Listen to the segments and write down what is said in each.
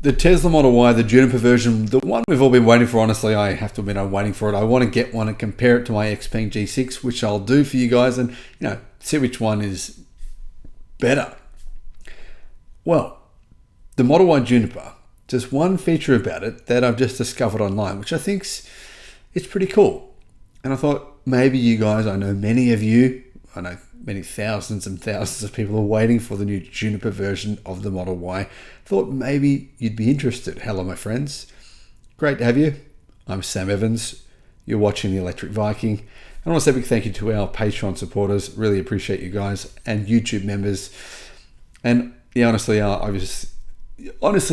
The Tesla Model Y, the Juniper version, the one we've all been waiting for. Honestly, I have to admit I'm waiting for it. I want to get one and compare it to my Xpeng G6, which I'll do for you guys, and see which one is better. Well, the Model Y Juniper, just one feature about it that I've just discovered online, which I think's it's pretty cool. And I thought maybe you guys, I know many of you, I know many thousands and thousands of people are waiting for the new Juniper version of the Model Y. Thought maybe you'd be interested. Hello, my friends. Great to have you. I'm Sam Evans. You're watching The Electric Viking. And I want to say a big thank you to our Patreon supporters. Really appreciate you guys, and YouTube members. And honestly,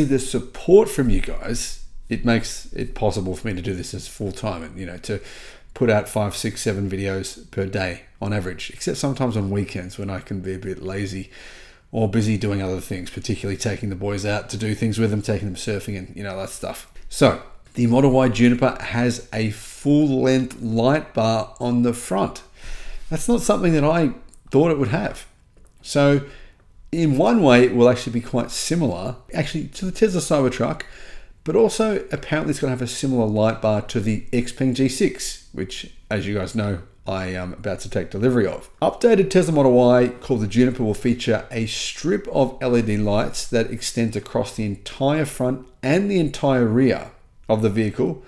the support from you guys, it makes it possible for me to do this as full time, and to put out 5, 6, 7 videos per day on average, except sometimes on weekends when I can be a bit lazy or busy doing other things, particularly taking the boys out to do things with them, taking them surfing and that stuff. So the Model Y Juniper has a full-length light bar on the front. That's not something that I thought it would have. So in one way, it will actually be quite similar to the Tesla Cybertruck, but also apparently it's going to have a similar light bar to the Xpeng G6, which, as you guys know, I am about to take delivery of. Updated Tesla Model Y called the Juniper will feature a strip of LED lights that extends across the entire front and the entire rear of the vehicle,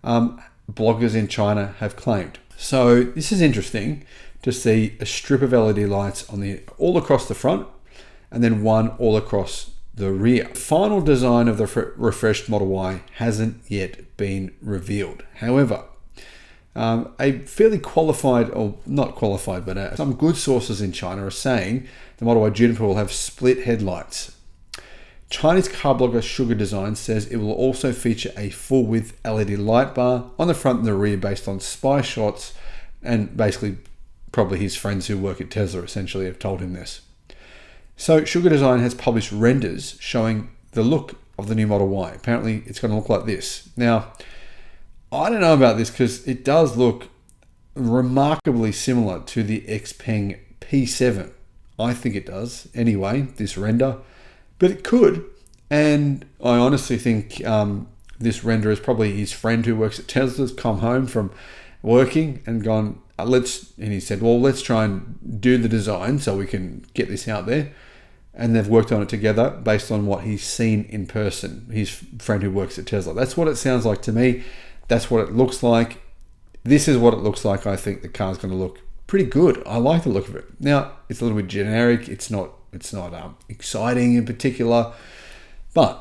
bloggers in China have claimed. So this is interesting to see a strip of LED lights all across the front and then one all across the rear. The final design of the refreshed Model Y hasn't yet been revealed. However, a fairly qualified, or not qualified, but some good sources in China are saying the Model Y Juniper will have split headlights. Chinese car blogger Sugar Design says it will also feature a full-width LED light bar on the front and the rear based on spy shots, and basically probably his friends who work at Tesla essentially have told him this. So Sugar Design has published renders showing the look of the new Model Y. Apparently it's going to look like this. Now, I don't know about this because it does look remarkably similar to the Xpeng P7. I think it does anyway, this render, but it could. And I honestly think this render is probably his friend who works at Tesla's come home from working and gone, and he said, well, let's try and do the design so we can get this out there. And they've worked on it together based on what he's seen in person, his friend who works at Tesla. That's what it sounds like to me. That's what it looks like. This is what it looks like. I think the car's going to look pretty good. I like the look of it. Now, it's a little bit generic. It's not exciting in particular. But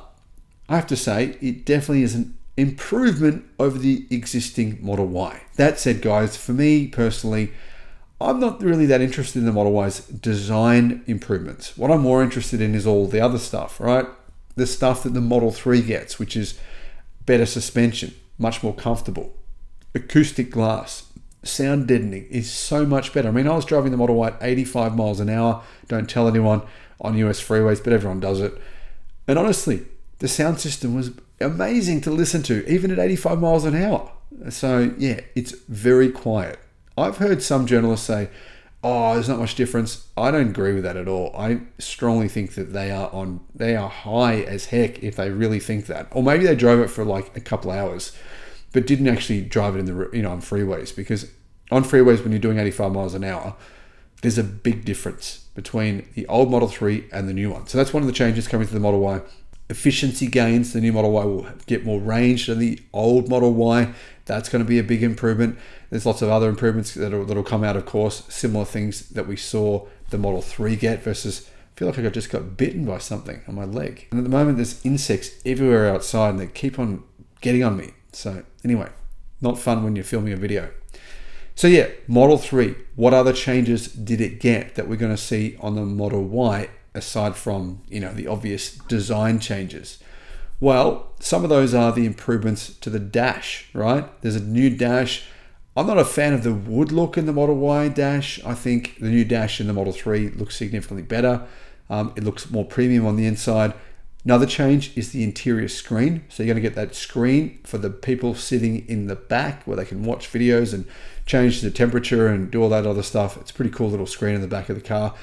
I have to say, it definitely is an improvement over the existing Model Y. That said, guys, for me personally, I'm not really that interested in the Model Y's design improvements. What I'm more interested in is all the other stuff, right? The stuff that the Model 3 gets, which is better suspension, much more comfortable. Acoustic glass, sound deadening is so much better. I mean, I was driving the Model Y at 85 miles an hour. Don't tell anyone on US freeways, but everyone does it. And honestly, the sound system was amazing to listen to, even at 85 miles an hour. So yeah, it's very quiet. I've heard some journalists say, oh, there's not much difference. I don't agree with that at all. I strongly think that they are high as heck if they really think that. Or maybe they drove it for like a couple hours, but didn't actually drive it on freeways, because on freeways when you're doing 85 miles an hour, there's a big difference between the old Model 3 and the new one. So that's one of the changes coming to the Model Y. Efficiency gains, the new Model Y will get more range than the old Model Y. That's going to be a big improvement. There's lots of other improvements that'll come out, of course, similar things that we saw the Model 3 get versus, I feel like I just got bitten by something on my leg. And at the moment, there's insects everywhere outside and they keep on getting on me. So anyway, not fun when you're filming a video. So yeah, Model 3, what other changes did it get that we're going to see on the Model Y aside from, the obvious design changes? Well, some of those are the improvements to the dash, right? There's a new dash. I'm not a fan of the wood look in the Model Y dash. I think the new dash in the Model 3 looks significantly better. It looks more premium on the inside. Another change is the interior screen. So you're going to get that screen for the people sitting in the back where they can watch videos and change the temperature and do all that other stuff. It's a pretty cool little screen in the back of the car.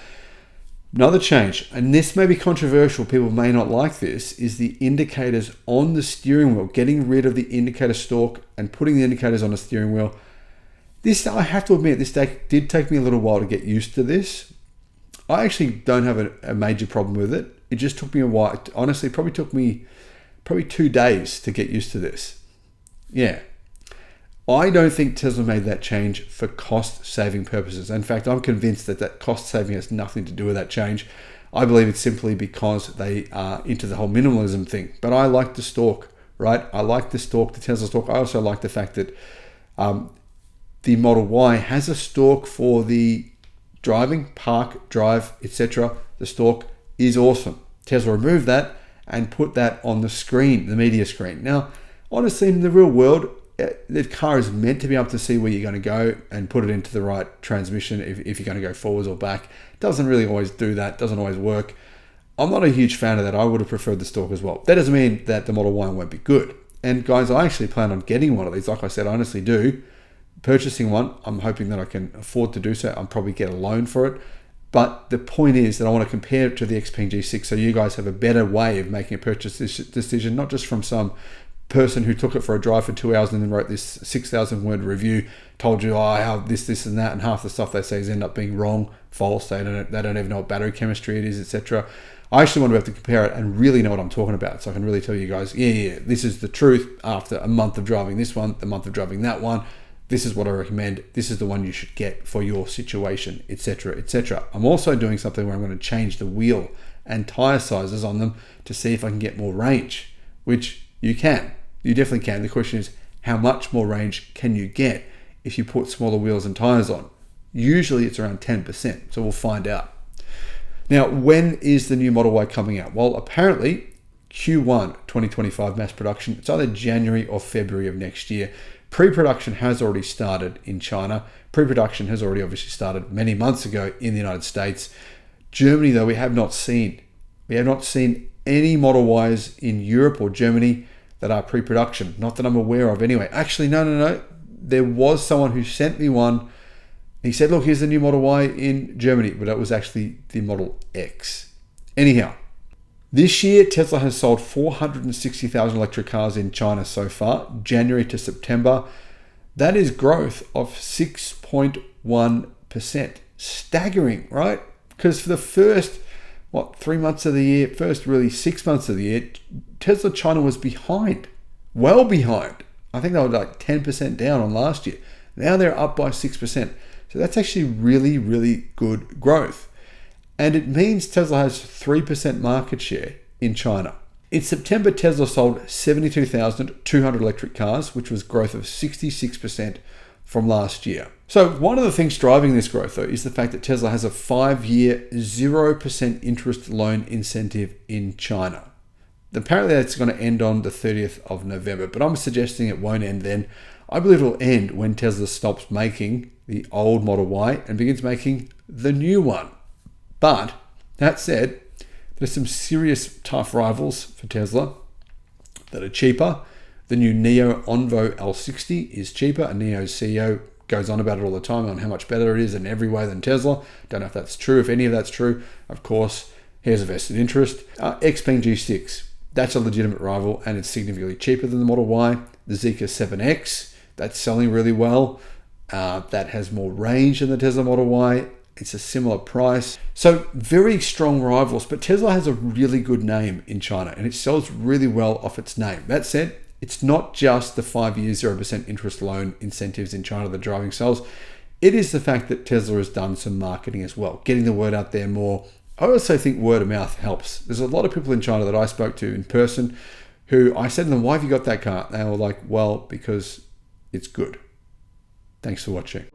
Another change, and this may be controversial, people may not like this, is the indicators on the steering wheel, getting rid of the indicator stalk and putting the indicators on the steering wheel. This, I have to admit, this did take me a little while to get used to this. I actually don't have a major problem with it. It just took me a while. Honestly, it probably took me 2 days to get used to this. Yeah. I don't think Tesla made that change for cost-saving purposes. In fact, I'm convinced that cost-saving has nothing to do with that change. I believe it's simply because they are into the whole minimalism thing. But I like the stalk, right? I like the stalk, the Tesla stalk. I also like the fact that the Model Y has a stalk for the driving, park, drive, etc. The stalk is awesome. Tesla removed that and put that on the screen, the media screen. Now, honestly, in the real world, the car is meant to be able to see where you're going to go and put it into the right transmission if you're going to go forwards or back. It doesn't really always do that, doesn't always work. I'm not a huge fan of that. I would have preferred the stalk as well. That doesn't mean that the Model Y won't be good. And guys, I actually plan on getting one of these. Like I said, I honestly do. Purchasing one, I'm hoping that I can afford to do so. I'll probably get a loan for it. But the point is that I want to compare it to the Xpeng G6 so you guys have a better way of making a purchase decision, not just from some person who took it for a drive for 2 hours and then wrote this 6,000 word review, told you, how this and that, and half the stuff they say is end up being wrong, false, they don't even know what battery chemistry it is, etc. I actually want to be able to compare it and really know what I'm talking about, so I can really tell you guys, this is the truth after a month of driving this one, the month of driving that one. This is what I recommend. This is the one you should get for your situation, etc., etc. I'm also doing something where I'm going to change the wheel and tire sizes on them to see if I can get more range, which you can. You definitely can. The question is, how much more range can you get if you put smaller wheels and tires on? Usually it's around 10%, so we'll find out. Now, when is the new Model Y coming out? Well, apparently Q1 2025 mass production. It's either January or February of next year. Pre-production has already started in China. Pre-production has already obviously started many months ago in the United States. Germany, though, we have not seen any Model Ys in Europe or Germany that are pre-production. Not that I'm aware of anyway. Actually, no. There was someone who sent me one. He said, look, here's the new Model Y in Germany, but it was actually the Model X. Anyhow, this year, Tesla has sold 460,000 electric cars in China so far, January to September. That is growth of 6.1%. Staggering, right? Because for the first, 3 months of the year, first really 6 months of the year, Tesla China was behind, well behind. I think they were like 10% down on last year. Now they're up by 6%. So that's actually really, really good growth. And it means Tesla has 3% market share in China. In September, Tesla sold 72,200 electric cars, which was growth of 66% from last year. So one of the things driving this growth, though, is the fact that Tesla has a 5-year 0% interest loan incentive in China. Apparently that's going to end on the 30th of November, but I'm suggesting it won't end then. I believe it'll end when Tesla stops making the old Model Y and begins making the new one. But that said, there's some serious tough rivals for Tesla that are cheaper. The new NIO Envo L60 is cheaper, and NIO's CEO goes on about it all the time on how much better it is in every way than Tesla. Don't know if that's true. If any of that's true, of course, here's a vested interest. Xpeng G6, that's a legitimate rival, and it's significantly cheaper than the Model Y. The Zeekr 7X, that's selling really well. That has more range than the Tesla Model Y. It's a similar price. So very strong rivals, but Tesla has a really good name in China and it sells really well off its name. That said, it's not just the 5-year 0% interest loan incentives in China that are driving sales. It is the fact that Tesla has done some marketing as well, getting the word out there more. I also think word of mouth helps. There's a lot of people in China that I spoke to in person who I said to them, why have you got that car? And they were like, well, because it's good. Thanks for watching.